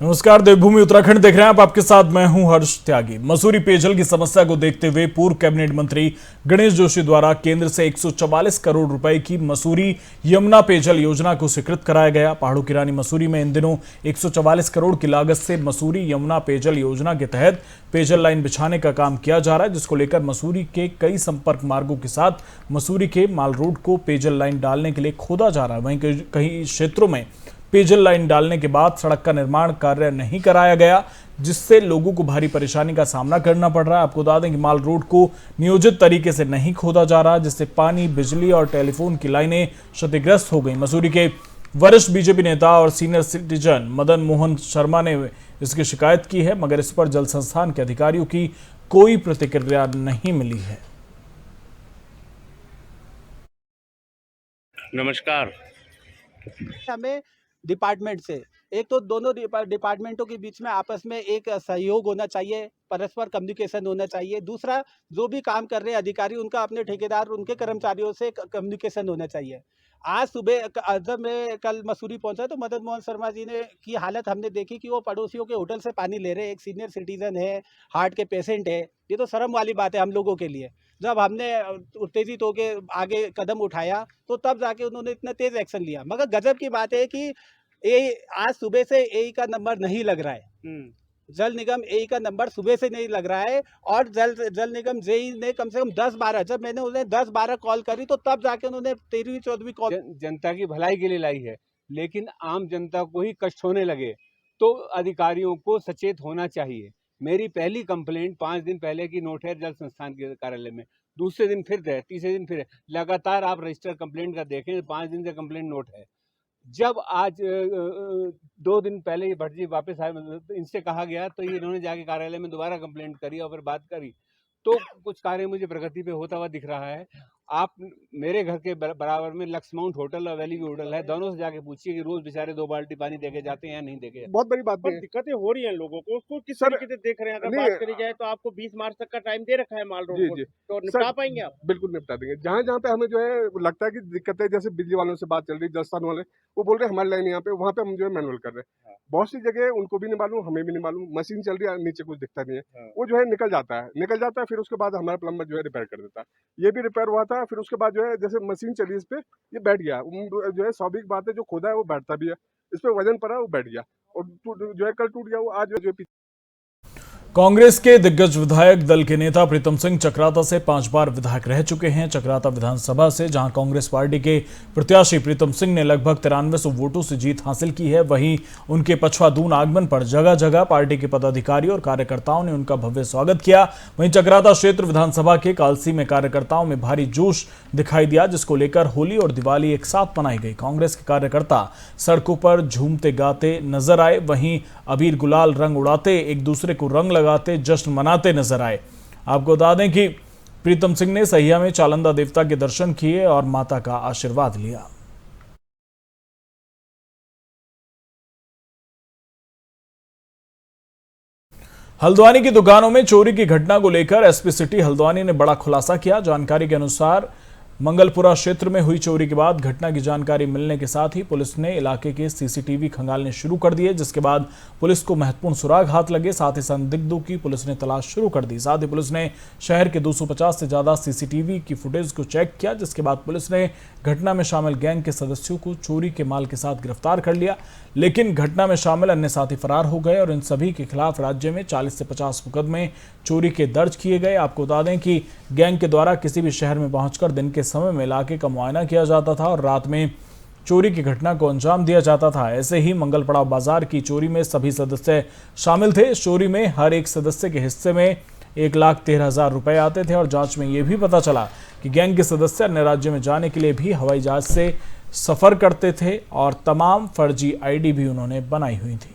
नमस्कार, देवभूमि उत्तराखंड देख रहे हैं आप। आपके साथ मैं हूं हर्ष त्यागी। मसूरी पेयजल की समस्या को देखते हुए पूर्व कैबिनेट मंत्री गणेश जोशी द्वारा केंद्र से 144 करोड़ रुपए की मसूरी यमुना पेयजल योजना को स्वीकृत कराया गया। पहाड़ों की रानी मसूरी में इन दिनों 144 करोड़ की लागत से मसूरी यमुना पेयजल योजना के तहत पेयजल लाइन बिछाने का काम किया जा रहा है, जिसको लेकर मसूरी के कई संपर्क मार्गों के साथ मसूरी के माल रोड को पेयजल लाइन डालने के लिए खोदा जा रहा है। वहीं कई क्षेत्रों में पेयजल लाइन डालने के बाद सड़क का निर्माण कार्य नहीं कराया गया, जिससे लोगों को भारी परेशानी का सामना करना पड़ रहा है। आपको बता दें कि माल रोड को नियोजित तरीके से नहीं खोदा जा रहा, जिससे पानी, बिजली और टेलीफोन की लाइनें क्षतिग्रस्त हो गई। मसूरी के वरिष्ठ बीजेपी नेता और सीनियर सिटीजन मदन मोहन शर्मा ने इसकी शिकायत की है, मगर इस पर जल संस्थान के अधिकारियों की कोई प्रतिक्रिया नहीं मिली है। नमस्कार। हमें डिपार्टमेंट से एक तो दोनों डिपार्टमेंटों के बीच में आपस में एक सहयोग होना चाहिए, परस्पर कम्युनिकेशन होना चाहिए। दूसरा, जो भी काम कर रहे हैं अधिकारी, उनका अपने ठेकेदार, उनके कर्मचारियों से कम्युनिकेशन होना चाहिए। आज सुबह जब मैं कल मसूरी पहुंचा तो मदन मोहन शर्मा जी ने की हालत हमने देखी कि वो पड़ोसियों के होटल से पानी ले रहे हैं। एक सीनियर सिटीजन है, हार्ट के पेशेंट है। ये तो शर्म वाली बात है हम लोगों के लिए। जब हमने उत्तेजित होकर आगे कदम उठाया तो तब जाके उन्होंने इतना तेज एक्शन लिया। मगर गजब की बात है कि आज सुबह से एई का नंबर नहीं लग रहा है। जल निगम एई का नंबर सुबह से नहीं लग रहा है और जल निगम जेई ने कम से कम 10-12, जब मैंने उन्हें 10-12 कॉल करी तो तब जाके उन्होंने 13वीं-14वीं कॉल। जनता की भलाई के लिए लाई है, लेकिन आम जनता को ही कष्ट होने लगे तो अधिकारियों को सचेत होना चाहिए। मेरी पहली कंप्लेंट 5 दिन पहले की नोट है जल संस्थान के कार्यालय में, दूसरे दिन फिर है, तीसरे दिन फिर है। लगातार आप रजिस्टर कंप्लेंट का देखें, 5 दिन से कंप्लेंट नोट है। जब आज 2 दिन पहले ये भट्ट जी वापस आए, इनसे कहा गया तो ये इन्होंने जाके कार्यालय में दोबारा कंप्लेंट करी और फिर बात करी, तो कुछ कार्य मुझे प्रगति पे होता हुआ दिख रहा है। आप मेरे घर के बराबर में लक्ष्माउंट होटल और वैली व्यू होटल है, दोनों से जाके पूछिए कि रोज बेचारे 2 बाल्टी पानी देके जाते हैं या नहीं देके। बहुत बड़ी बात पर है। दिक्कतें हो रही हैं लोगों को, उसको किस तरीके से देख रहे हैं? अगर बात करी जाए तो आपको 20 मार्च तक का टाइम दे रखा है माल रोड को, तो निपटा पाएंगे आप? बिल्कुल निपटा देंगे। जहाँ जहाँ पे हमें जो है लगता है कि दिक्कत है, जैसे बिजली वालों से बात चल रही, जलस्थान वाले वो बोल रहे हैं हमारी लाइन यहाँ पे, वहाँ पे हम जो है मैनुअल कर रहे हैं। बहुत सी जगह उनको भी नहीं मालूम, हमें भी नहीं मालूम, मशीन चल रही है, नीचे कुछ दिखता नहीं है। वो जो है निकल जाता है, फिर उसके बाद हमारा प्लम्बर जो है रिपेयर कर देता है। ये भी रिपेयर हुआ था, फिर उसके बाद जो है जैसे मशीन चली इस पे, ये बैठ गया। जो है स्वाभाविक बात है, जो खोदा है वो बैठता भी है, इस पे वजन पड़ा वो बैठ गया और जो है कल टूट गया वो आज जो है। कांग्रेस के दिग्गज विधायक दल के नेता प्रीतम सिंह चक्राता से 5 बार विधायक रह चुके हैं। चक्राता विधानसभा से जहां कांग्रेस पार्टी के प्रत्याशी प्रीतम सिंह ने लगभग 9300 वोटों से जीत हासिल की है, वहीं उनके पछवादून आगमन पर जगह जगह पार्टी के पदाधिकारी और कार्यकर्ताओं ने उनका भव्य स्वागत किया। वहीं चक्राता क्षेत्र विधानसभा के कालसी में कार्यकर्ताओं में भारी जोश दिखाई दिया, जिसको लेकर होली और दिवाली एक साथ मनाई गई। कांग्रेस के कार्यकर्ता सड़कों पर झूमते गाते नजर आए, वहीं अबीर गुलाल रंग उड़ाते एक दूसरे को रंग लगाते जश्न मनाते नजर आए। आपको बता दें कि प्रीतम सिंह ने सहिया में चालंदा देवता के दर्शन किए और माता का आशीर्वाद लिया। हल्द्वानी की दुकानों में चोरी की घटना को लेकर एसपी सिटी हल्द्वानी ने बड़ा खुलासा किया। जानकारी के अनुसार मंगलपुरा क्षेत्र में हुई चोरी के बाद घटना की जानकारी मिलने के साथ ही पुलिस ने इलाके के सीसीटीवी खंगालने शुरू कर दिए, जिसके बाद पुलिस को महत्वपूर्ण सुराग हाथ लगे। साथ ही संदिग्धों की पुलिस ने तलाश शुरू कर दी। साथ ही पुलिस ने शहर के 250 से ज्यादा सीसीटीवी की फुटेज को चेक किया, जिसके बाद पुलिस ने घटना में शामिल गैंग के सदस्यों को चोरी के माल के साथ गिरफ्तार कर लिया, लेकिन घटना में शामिल अन्य साथी फरार हो गए और इन सभी के खिलाफ राज्य में 40 से 50 मुकदमे चोरी के दर्ज किए गए। आपको बता दें कि गैंग के द्वारा किसी भी शहर में पहुंचकर दिन के समय में इलाके का मुआयना किया जाता था और रात में चोरी की घटना को अंजाम दिया जाता था। ऐसे ही मंगलपड़ाव बाजार की चोरी में सभी सदस्य शामिल थे। इस चोरी में हर एक सदस्य के हिस्से में 1,13,000 रुपए आते थे और जांच में यह भी पता चला कि गैंग के सदस्य अन्य राज्य में जाने के लिए भी हवाई जहाज से सफर करते थे और तमाम फर्जी आईडी भी उन्होंने बनाई हुई थी।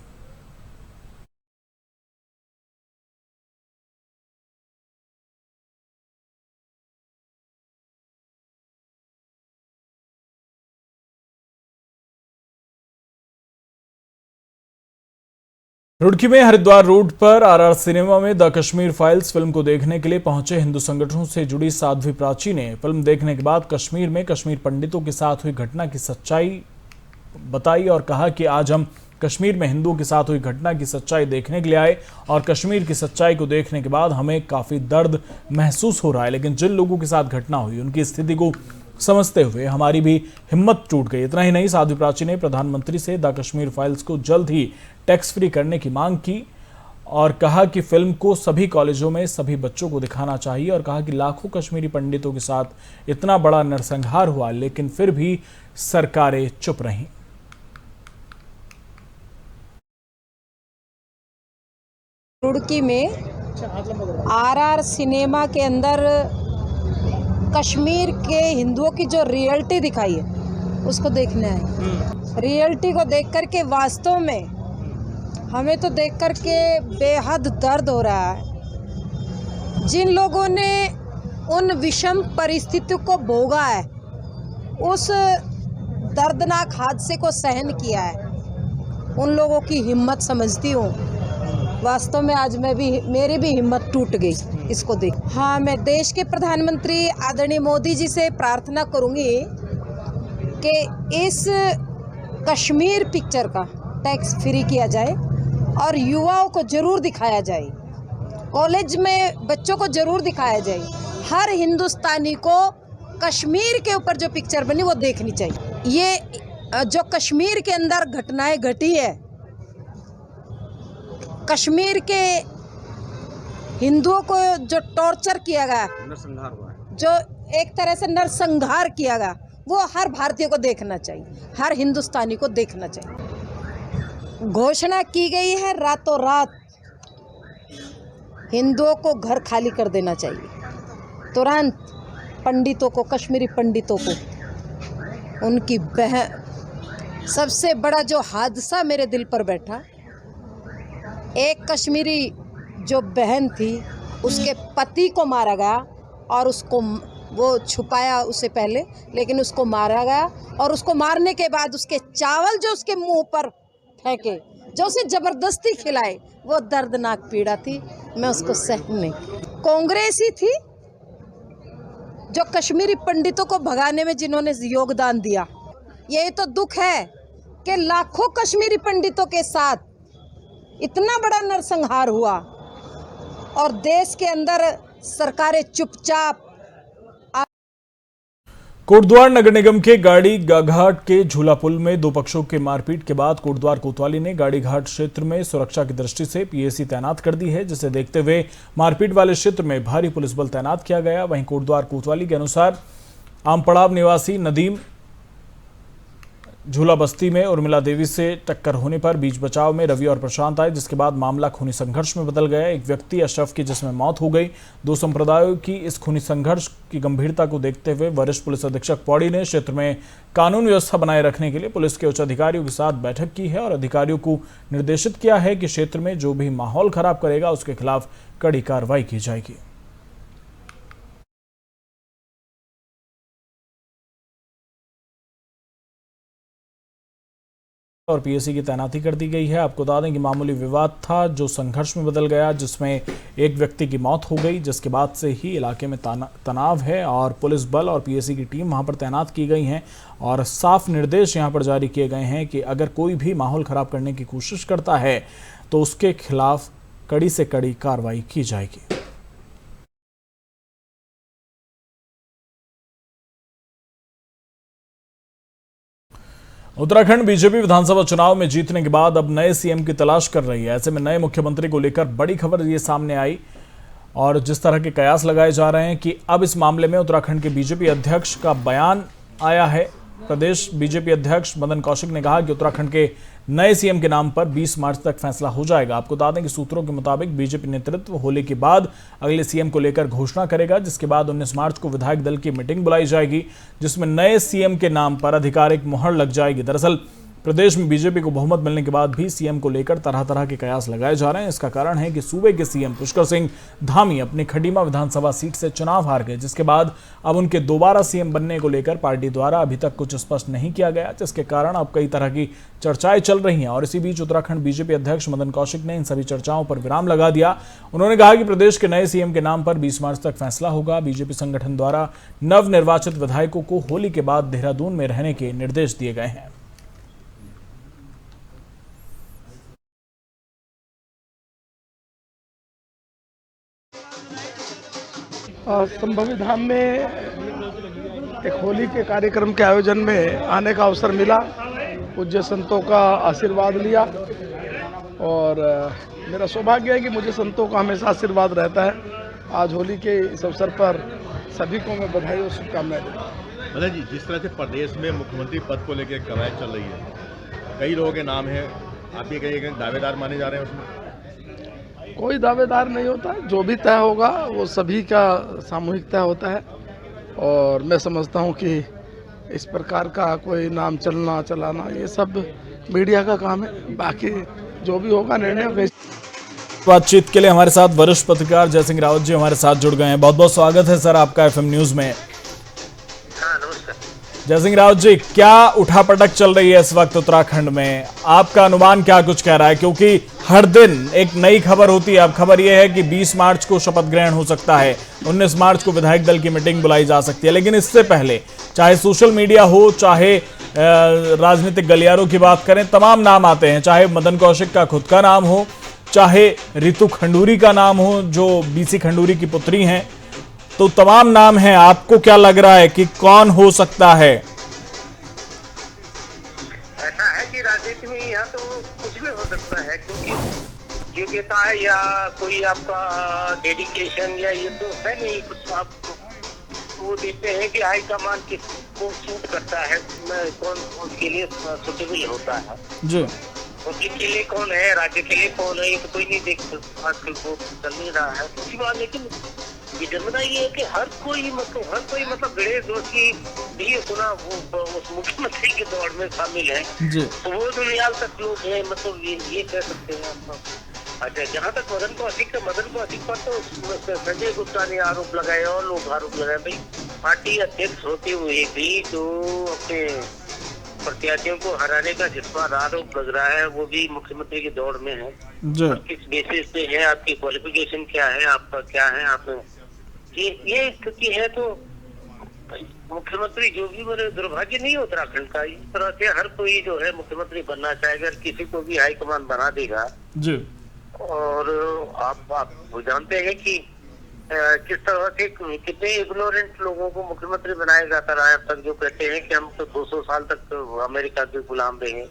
रुड़की में हरिद्वार रोड पर आरआर सिनेमा में द कश्मीर फाइल्स फिल्म को देखने के लिए पहुंचे हिंदू संगठनों से जुड़ी साध्वी प्राची ने फिल्म देखने के बाद कश्मीर में कश्मीर पंडितों के साथ हुई घटना की सच्चाई बताई और कहा कि आज हम कश्मीर में हिंदुओं के साथ हुई घटना की सच्चाई देखने के लिए आए और कश्मीर की सच्चाई को देखने के बाद हमें काफी दर्द महसूस हो रहा है, लेकिन जिन लोगों के साथ घटना हुई उनकी स्थिति को समझते हुए हमारी भी हिम्मत टूट गई। इतना ही नहीं, साध्वी प्राची ने प्रधानमंत्री से द कश्मीर फाइल्स को जल्द ही टैक्स फ्री करने की मांग की और कहा कि फिल्म को सभी कॉलेजों में सभी बच्चों को दिखाना चाहिए और कहा कि लाखों कश्मीरी पंडितों के साथ इतना बड़ा नरसंहार हुआ लेकिन फिर भी सरकारें चुप रहीं। रुड़की में आरआर सिनेमा के अंदर कश्मीर के हिंदुओं की जो रियलिटी दिखाई है उसको देखने आए। रियलिटी को देख कर के वास्तव में हमें तो देख कर के बेहद दर्द हो रहा है। जिन लोगों ने उन विषम परिस्थितियों को भोगा है, उस दर्दनाक हादसे को सहन किया है, उन लोगों की हिम्मत समझती हूँ। वास्तव में आज मेरी भी हिम्मत टूट गई इसको देख। हाँ, मैं देश के प्रधानमंत्री आदरणीय मोदी जी से प्रार्थना करूँगी कि इस कश्मीर पिक्चर का टैक्स फ्री किया जाए और युवाओं को जरूर दिखाया जाए, कॉलेज में बच्चों को जरूर दिखाया जाए। हर हिंदुस्तानी को कश्मीर के ऊपर जो पिक्चर बनी वो देखनी चाहिए। ये जो कश्मीर के अंदर घटनाएं घटी है, कश्मीर के हिंदुओं को जो टॉर्चर किया गया, नरसंहार हुआ है, जो एक तरह से नरसंहार किया गया, वो हर भारतीय को देखना चाहिए, हर हिंदुस्तानी को देखना चाहिए। घोषणा की गई है रातों रात हिंदुओं को घर खाली कर देना चाहिए। तुरंत पंडितों को, कश्मीरी पंडितों को, उनकी बहन, सबसे बड़ा जो हादसा मेरे दिल पर बैठा, एक कश्मीरी जो बहन थी उसके पति को मारा गया और उसको वो छुपाया उससे पहले, लेकिन उसको मारा गया और उसको मारने के बाद उसके चावल जो उसके मुंह पर फेंके, जो उसे जबरदस्ती खिलाए, वो दर्दनाक पीड़ा थी। मैं उसको सहन नहीं। कांग्रेस ही थी जो कश्मीरी पंडितों को भगाने में जिन्होंने योगदान दिया। यही तो दुख है कि लाखों कश्मीरी पंडितों के साथ इतना बड़ा नरसंहार हुआ और देश के अंदर सरकारें चुपचाप। कोटद्वार नगर निगम के गाड़ी घाट के झूला पुल में दो पक्षों के मारपीट के बाद कोटद्वार कोतवाली ने गाड़ी घाट क्षेत्र में सुरक्षा की दृष्टि से पीएसी तैनात कर दी है, जिसे देखते हुए मारपीट वाले क्षेत्र में भारी पुलिस बल तैनात किया गया। वहीं कोटद्वार कोतवाली के अनुसार आमपड़ाव निवासी नदीम झूला बस्ती में उर्मिला देवी से टक्कर होने पर बीच बचाव में रवि और प्रशांत आए, जिसके बाद मामला खूनी संघर्ष में बदल गया। एक व्यक्ति अशरफ की जिसमें मौत हो गई। दो संप्रदायों की इस खूनी संघर्ष की गंभीरता को देखते हुए वरिष्ठ पुलिस अधीक्षक पौड़ी ने क्षेत्र में कानून व्यवस्था बनाए रखने के लिए पुलिस के उच्च अधिकारियों के साथ बैठक की है और अधिकारियों को निर्देशित किया है कि क्षेत्र में जो भी माहौल खराब करेगा उसके खिलाफ कड़ी कार्रवाई की जाएगी। और पीएसी की तैनाती कर दी गई है। आपको बता दें कि मामूली विवाद था जो संघर्ष में बदल गया, जिसमें एक व्यक्ति की मौत हो गई, जिसके बाद से ही इलाके में तनाव है और पुलिस बल और पीएसी की टीम वहां पर तैनात की गई हैं और साफ निर्देश यहां पर जारी किए गए हैं कि अगर कोई भी माहौल खराब करने की कोशिश करता है तो उसके खिलाफ कड़ी से कड़ी कार्रवाई की जाएगी। उत्तराखंड बीजेपी विधानसभा चुनाव में जीतने के बाद अब नए सीएम की तलाश कर रही है। ऐसे में नए मुख्यमंत्री को लेकर बड़ी खबर ये सामने आई और जिस तरह के कयास लगाए जा रहे हैं कि अब इस मामले में उत्तराखंड के बीजेपी अध्यक्ष का बयान आया है। प्रदेश बीजेपी अध्यक्ष मदन कौशिक ने कहा कि उत्तराखंड के नए सीएम के नाम पर 20 मार्च तक फैसला हो जाएगा। आपको बता दें कि सूत्रों के मुताबिक बीजेपी नेतृत्व होली के बाद अगले सीएम को लेकर घोषणा करेगा, जिसके बाद 19 मार्च को विधायक दल की मीटिंग बुलाई जाएगी, जिसमें नए सीएम के नाम पर आधिकारिक मुहर लग जाएगी। दरअसल प्रदेश में बीजेपी को बहुमत मिलने के बाद भी सीएम को लेकर तरह तरह के कयास लगाए जा रहे हैं। इसका कारण है कि सूबे के सीएम पुष्कर सिंह धामी अपनी खडीमा विधानसभा सीट से चुनाव हार गए, जिसके बाद अब उनके दोबारा सीएम बनने को लेकर पार्टी द्वारा अभी तक कुछ स्पष्ट नहीं किया गया, जिसके कारण अब कई तरह की चर्चाएं चल रही हैं। और इसी बीच उत्तराखंड बीजेपी अध्यक्ष मदन कौशिक ने इन सभी चर्चाओं पर विराम लगा दिया। उन्होंने कहा कि प्रदेश के नए सीएम के नाम पर 20 मार्च तक फैसला होगा। बीजेपी संगठन द्वारा नवनिर्वाचित विधायकों को होली के बाद देहरादून में रहने के निर्देश दिए गए हैं। संभवी धाम में एक होली के कार्यक्रम के आयोजन में आने का अवसर मिला, पूज्य संतों का आशीर्वाद लिया और मेरा सौभाग्य है कि मुझे संतों का हमेशा आशीर्वाद रहता है। आज होली के इस अवसर पर सभी को मैं बधाई और शुभकामनाएं देता हूँ। मतलब जी, जिस तरह से प्रदेश में मुख्यमंत्री पद को लेकर कवायद चल रही है, कई लोगों के नाम हैं, आप ये कहिए दावेदार माने जा रहे हैं उसमें? कोई दावेदार नहीं होता, जो भी तय होगा वो सभी का सामूहिक तय होता है और मैं समझता हूँ कि इस प्रकार का कोई नाम चलना चलाना ये सब मीडिया का काम है। बाकी जो भी होगा निर्णय। बातचीत के लिए हमारे साथ वरिष्ठ पत्रकार जय सिंह रावत जी हमारे साथ जुड़ गए हैं। बहुत बहुत स्वागत है सर आपका एफएम न्यूज में। जय सिंह रावत जी, क्या उठापटक चल रही है इस वक्त उत्तराखंड में? आपका अनुमान क्या कुछ कह रहा है? क्योंकि हर दिन एक नई खबर होती है। अब खबर यह है कि 20 मार्च को शपथ ग्रहण हो सकता है, 19 मार्च को विधायक दल की मीटिंग बुलाई जा सकती है। लेकिन इससे पहले चाहे सोशल मीडिया हो, चाहे राजनीतिक गलियारों की बात करें, तमाम नाम आते हैं। चाहे मदन कौशिक का खुद का नाम हो, चाहे रितु खंडूरी का नाम हो जो बीसी खंडूरी की पुत्री हैं, तो तमाम नाम हैं। आपको क्या लग रहा है कि कौन हो सकता है? ऐसा है कि राजनीति में यहाँ तो कुछ भी हो सकता है, क्योंकि योग्यता है या कोई आपका डेडिकेशन या ये तो है नहीं कुछ। आप वो देखते हैं कि हाईकमान किसको सूट करता है, कौन उसके लिए सुटेबल होता है जी। उनके के लिए कौन है, राज्य के लिए कौन है, ये तो कोई नहीं देख आजकल वो चल नहीं रहा है उसी बात। लेकिन विडम्बना ये है कि हर कोई मतलब गणेश जोशी भी सुना वो उस मुख्यमंत्री के दौड़ में शामिल है, तो वो दुनियाल तक लोग हैं, मतलब ये कह सकते हैं आप। अच्छा, जहाँ तक मदन कौशिक पर तो संजय गुप्ता ने आरोप लगाए और लोग आरोप लगाए। भाई पार्टी अध्यक्ष होते हुए भी तो अपने प्रत्याशियों को हराने का जिस पर आरोप लग रहा है वो भी मुख्यमंत्री की दौड़ में है। किस बेसिस पे है, आपकी क्वालिफिकेशन क्या है, आपका क्या है, आप ये स्थिति है। तो मुख्यमंत्री जो भी मेरे दुर्भाग्य नहीं उत्तराखंड का, इस तरह से हर कोई जो है मुख्यमंत्री बनना चाहेगा, किसी को भी हाईकमान बना देगा जी। और आप जानते हैं कि किस तरह से कितने इग्नोरेंट लोगों को मुख्यमंत्री बनाया जाता रहा है अब तक, जो कहते हैं कि हम तो 200 साल तक तो अमेरिका के गुलाम रहे।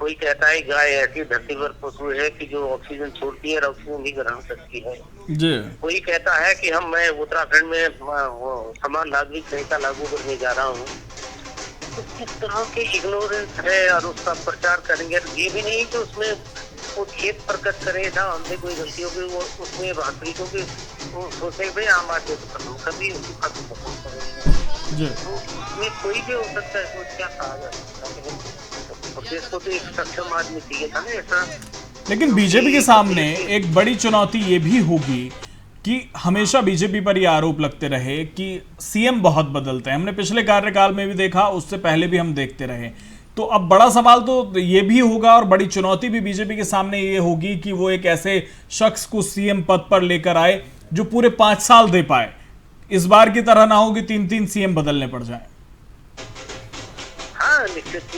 कोई कहता है गाय ऐसी धरती पर पशु है कि जो ऑक्सीजन छोड़ती है और ऑक्सीजन भी ग्रहण करती है जी। कोई कहता है कि मैं उत्तराखंड में समान नागरिक संहिता लागू करने जा रहा हूँ। तो किस तरह के इग्नोरेंस है और उसका प्रचार करेंगे। ये भी नहीं कि उसमें वो खेत प्रकट करे था हमसे कोई गलती हो गई, वो उसमें वास्तविकों की सोचे भाई आम आदमी को कभी उसकी खत्म पसंद करेंगे। तो उसमें कोई भी हो सकता है, तो क्या कहा जा सकता है। देश को तो एक सक्षम आदमी चाहिए था ना ऐसा। लेकिन बीजेपी के सामने एक बड़ी चुनौती ये भी होगी कि हमेशा बीजेपी पर ये आरोप लगते रहे कि सीएम बहुत बदलते हैं। हमने पिछले कार्यकाल में भी देखा, उससे पहले भी हम देखते रहे। तो अब बड़ा सवाल तो ये भी होगा और बड़ी चुनौती भी बीजेपी के सामने ये होगी कि वो एक ऐसे शख्स को सीएम पद पर लेकर आए जो पूरे 5 साल दे पाए। इस बार की तरह ना हो कि 3-3 सीएम बदलने पड़ जाए। हाँ, निश्चित।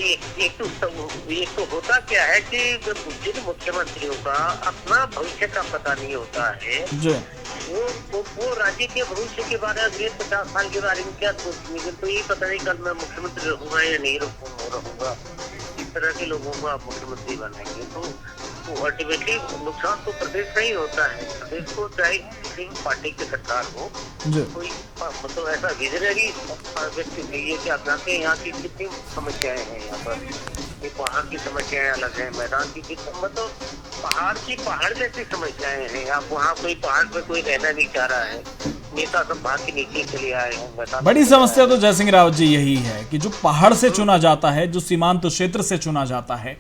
एक तो होता क्या है कि जिन मुख्यमंत्रियों का अपना भविष्य का पता नहीं होता है जी। वो राज्य के भविष्य के बारे में 50 साल के बारे में क्या सोचेंगे। तो ये पता नहीं कल मैं मुख्यमंत्री रहूंगा या नहीं रहूंगा। इस तरह के लोगों को आप मुख्यमंत्री बनाएंगे तो अल्टीमेटली नुकसान तो प्रदेश में ही होता है। प्रदेश को चाहे किसी भी पार्टी की सरकार हो, कोई मतलब ऐसा विजनरी व्यक्ति चाहिए कि आप जानते हैं यहाँ की कितनी समस्याएं हैं। यहाँ पर पहाड़ की समस्याएं अलग है, मैदान की मतलब पहाड़ जैसी समस्याएं हैं। आप वहाँ कोई पहाड़ पे कोई रहना नहीं चाह रहा है, नेता सब भाग के नीचे चले आए हैं। बड़ी समस्या तो जय सिंह रावत जी यही है कि जो पहाड़ से चुना जाता है, जो सीमांत क्षेत्र से चुना जाता है,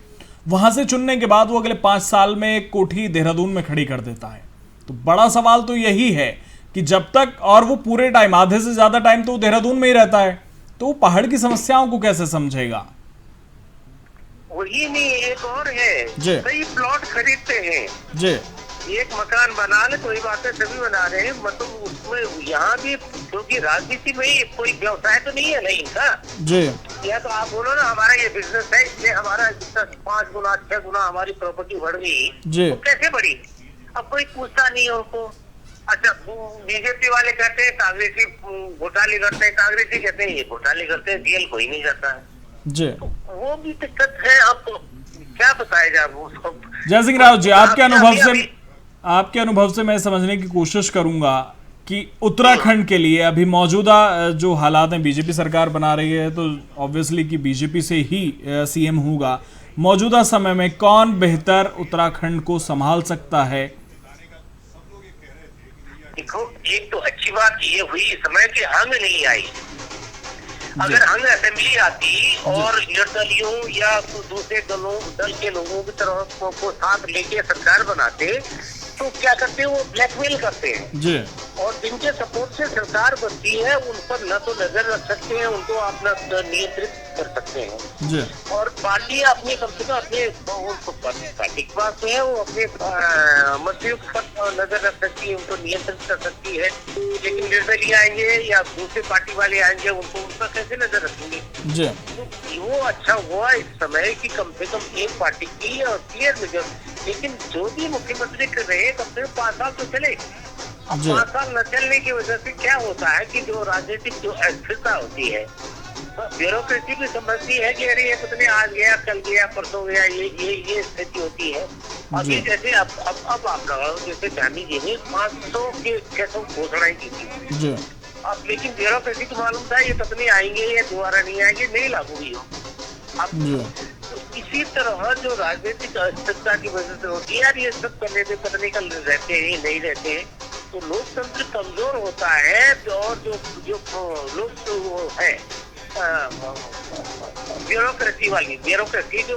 वहां से चुनने के बाद वो अगले 5 साल में एक कोठी देहरादून में खड़ी कर देता है। तो बड़ा सवाल तो यही है कि जब तक, और वो पूरे टाइम, आधे से ज्यादा टाइम तो देहरादून में ही रहता है, तो वो पहाड़ की समस्याओं को कैसे समझेगा। वही नहीं, एक और है, कई प्लॉट खरीदते हैं जी। एक मकान बना ले, कोई बातें सभी बना रहे हैं, मतलब उसमें यहाँ भी क्योंकि राजनीति में ही कोई व्यवसाय तो नहीं है ना इनका जी। या तो आप बोलो ना हमारा ये बिजनेस है इसलिए हमारा 5 गुना 6 गुना हमारी प्रॉपर्टी बढ़ गई जी। तो कैसे बढ़ी? अब कोई पूछता नहीं है उनको। अच्छा, बीजेपी वाले कहते हैं कांग्रेसी घोटाले करते हैं, कांग्रेसी कहते हैं ये घोटाले करते हैं, जेल कोई नहीं जाता है जी। तो वो भी दिक्कत है। अब क्या बताया जाए उसको। जय सिंह राव जी, आपके अनुभव से मैं समझने की कोशिश करूंगा कि उत्तराखंड के लिए अभी मौजूदा जो हालात हैं, बीजेपी सरकार बना रही है तो ऑब्वियसली कि बीजेपी से ही सीएम होगा। मौजूदा समय में कौन बेहतर उत्तराखंड को संभाल सकता है? देखो, एक तो अच्छी बात ये हुई इस समय कि हंग नहीं आई। अगर हंग असेंबली आती और निर्दलियों या दूसरे दल के लोगों की तरफ को साथ लेके सरकार बनाते तो क्या करते हैं, वो ब्लैकमेल करते हैं जी। और जिनके सपोर्ट से सरकार बनती है उन पर न तो नजर रख सकते हैं, उनको अपना नियंत्रित कर सकते हैं जी। और पार्टी अपने कम से कम अपने पार्टी के पास है, वो अपने मंत्रियों पर नजर रख सकती है, उनको नियंत्रित कर सकती है। लेकिन निर्दलीय आएंगे या दूसरे पार्टी वाले आएंगे, उनको उन पर कैसे नजर रखेंगे जी। तो वो अच्छा हुआ इस समय कि कम से कम एक पार्टी की और क्लियर नजर। लेकिन जो भी मुख्यमंत्री कर रहे हैं कम से कम 5 साल तो चले। 5 साल न चलने की वजह से क्या होता है कि जो राजनीतिक जो अस्थिरता होती है, ब्यूरोक्रेसी भी समझती है कि अरे ये कितने आज गया, कल गया, परसों गया, ये स्थिति होती है। अभी जैसे अब आप लगाओ, जैसे गांधी जी ने 500 के 600 घोषणाएं की थी। अब लेकिन ब्यूरोक्रेसी को मालूम था ये कितने आएंगे, ये दोबारा नहीं आएंगे, नहीं लागू भी हो। अब इसी तरह जो राजनीतिक अस्थिरता की वजह से होती है, यार ये सब करने में पता नहीं कल रहते हैं नहीं रहते हैं, तो लोकतंत्र कमजोर होता है। और जो लोग है ब्यूरोक्रेसी जो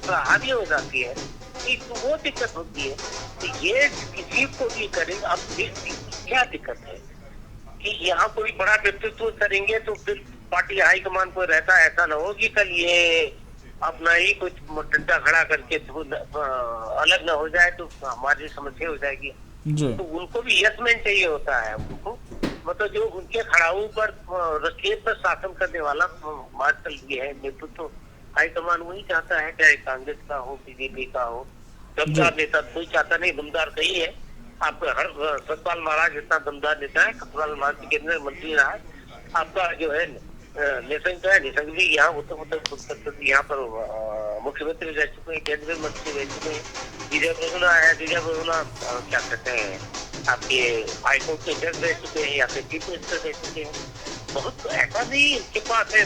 हावी हो जाती है, तो वो दिक्कत होती है। तो ये किसी को भी करेंगे। अब क्या दिक्कत है कि यहाँ कोई बड़ा व्यक्तित्व करेंगे तो फिर पार्टी हाईकमान को रहता, ऐसा ना हो कि कल ये अपना ही कुछ डंडा खड़ा करके अलग ना हो जाए तो हमारी समस्या हो जाएगी। तो उनको भी यसमैन चाहिए होता है, उनको मतलब जो उनके खड़ाऊ पर रखेब पर शासन करने वाला आजकल ये है नेतृत्व। हाईकमान वही चाहता है, चाहे कांग्रेस का हो, बीजेपी का हो। दमदार नेता कोई चाहता नहीं, दमदार कही है। आप हर सतपाल महाराज इतना दमदार नेता है, सतपाल महाराज केंद्रीय मंत्री रहा है। आपका जो है निशंक है, निशंक भी यहाँ उत्तर यहाँ पर मुख्यमंत्री रह चुके हैं, केंद्रीय मंत्री रह चुके हैं। विजय बहुगुणा है, विजय बहुगुणा क्या कहते हैं आपके हाईकोर्ट के जज रह चुके हैं या फिर चीफ मिनिस्टर रह चुके हैं। बहुत ऐसा नहीं इनके पास है।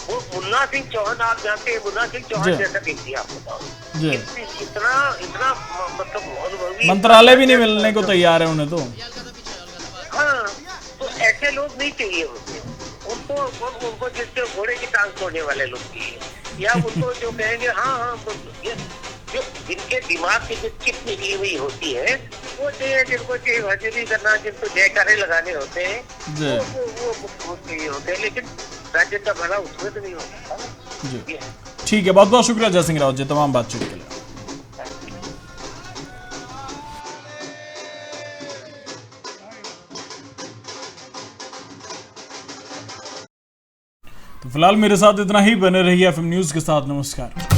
वो मुन्ना सिंह चौहान आप जानते हैं, मुन्ना सिंह चौहान जैसा व्यक्ति आप बताओ, इतना मतलब अनुभवी मंत्रालय भी नहीं मिलने को तैयार है उन्हें तो। हाँ, तो ऐसे लोग नहीं चाहिए होते उनको जिससे घोड़े की टांग तोड़ने वाले लोग चाहिए, या उनको जो कहेंगे हाँ जो जिनके दिमाग की जो चिप निकली हुई होती है वो चाहिए, जिनको चाहिए हाजिरी करना, जिनको जयकारे लगाने होते हैं वो चाहिए होते हैं। लेकिन राज्य का भला उसमें तो नहीं होता। ठीक है, बहुत बहुत शुक्रिया जय सिंह राव जी तमाम बातचीत के लिए। तो फिलहाल मेरे साथ इतना ही, बने रहिए एफएम न्यूज के साथ। नमस्कार।